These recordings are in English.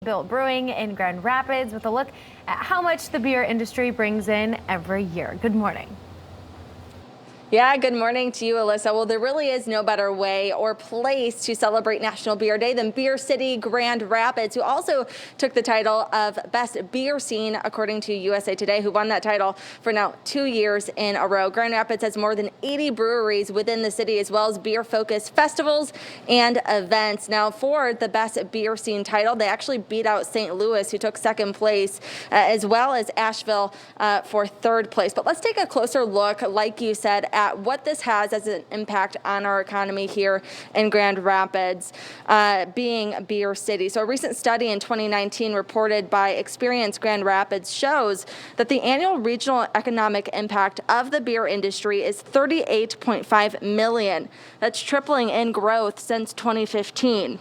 Built Brewing in Grand Rapids with a look at how much the beer industry brings in every year. Good morning. Yeah, good morning to you, Alyssa. Well, there really is no better way or place to celebrate National Beer Day than Beer City, Grand Rapids, who also took the title of Best Beer Scene, according to USA Today, who won that title for now 2 years in a row. Grand Rapids has more than 80 breweries within the city, as well as beer-focused festivals and events. Now, for the Best Beer Scene title, they actually beat out St. Louis, who took second place, as well as Asheville for third place. But let's take a closer look, like you said, at what this has as an impact on our economy here in Grand Rapids, being Beer City. So a recent study in 2019 reported by Experience Grand Rapids shows that the annual regional economic impact of the beer industry is $38.5 million. That's tripling in growth since 2015.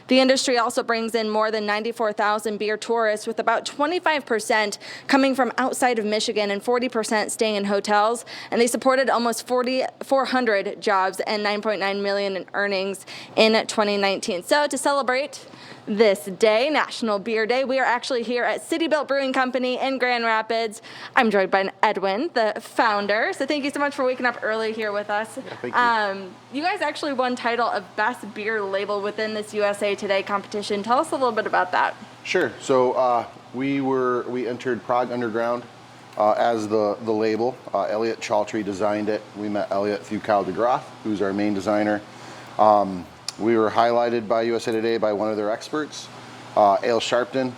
The industry also brings in more than 94,000 beer tourists, with about 25% coming from outside of Michigan and 40% staying in hotels. And they supported almost 4,400 jobs and $9.9 million in earnings in 2019. So to celebrate this day, National Beer Day, we are actually here at City Built Brewing Company in Grand Rapids. I'm joined by Edwin, the founder. So thank you so much for waking up early here with us. Yeah, thank you. You guys actually won title of Best Beer Label within this USA Today competition. Tell us a little bit about that. Sure. So we entered Prague Underground as the label. Elliot Chaltry designed it. We met Elliot through Kyle DeGroff, who's our main designer. We were highlighted by USA Today by one of their experts, Ale Sharpton,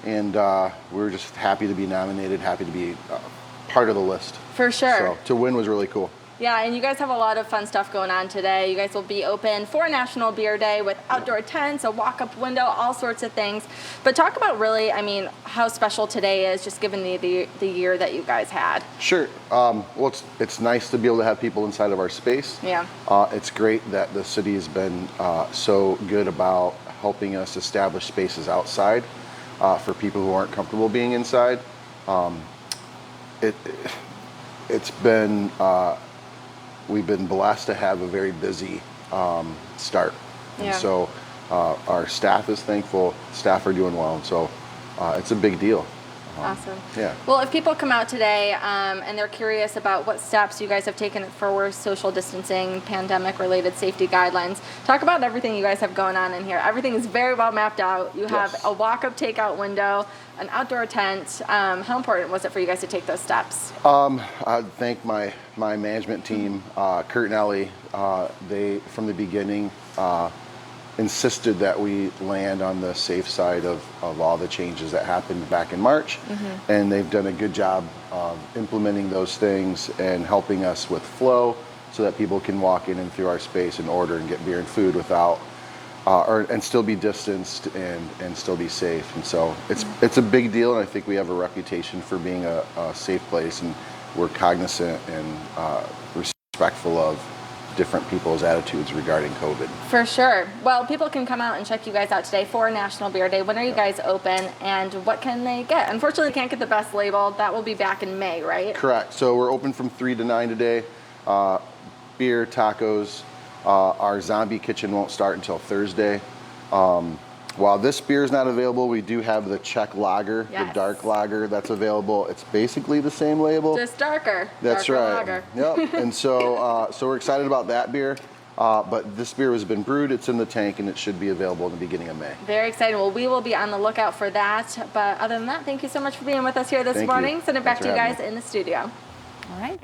and we were just happy to be nominated, happy to be part of the list. For sure. So to win was really cool. Yeah, and you guys have a lot of fun stuff going on today. You guys will be open for National Beer Day with outdoor tents, a walk-up window, all sorts of things. But talk about really, how special today is, just given the year that you guys had. Sure. Well, it's nice to be able to have people inside of our space. Yeah. It's great that the city has been so good about helping us establish spaces outside for people who aren't comfortable being inside. It's been... We've been blessed to have a very busy start. And so our staff is thankful, staff are doing well, and so it's a big deal. Awesome. Yeah. Well, if people come out today and they're curious about what steps you guys have taken for social distancing, pandemic-related safety guidelines, talk about everything you guys have going on in here. Everything is very well mapped out. You have a walk-up takeout window, an outdoor tent. How important was it for you guys to take those steps? I'd thank my management team, Kurt and Ellie. They, from the beginning, insisted that we land on the safe side of all the changes that happened back in March. Mm-hmm. And they've done a good job of implementing those things and helping us with flow so that people can walk in and through our space and order and get beer and food without, and still be distanced and still be safe. And so it's a big deal, and I think we have a reputation for being a safe place, and we're cognizant and respectful of different people's attitudes regarding COVID. For sure. Well, people can come out and check you guys out today for National Beer Day. When are you guys open, and what can they get? Unfortunately, they can't get the best label. That will be back in May, right? Correct. So we're open from 3 to 9 today. Beer, tacos. Our zombie kitchen won't start until Thursday. While this beer is not available, we do have the Czech lager, the dark lager that's available. It's basically the same label. Just darker. That's darker right. Lager. Yep. And so we're excited about that beer. But this beer has been brewed, it's in the tank, and it should be available in the beginning of May. Very exciting. Well, we will be on the lookout for that. But other than that, thank you so much for being with us here this morning. Send it back to you guys in the studio. All right.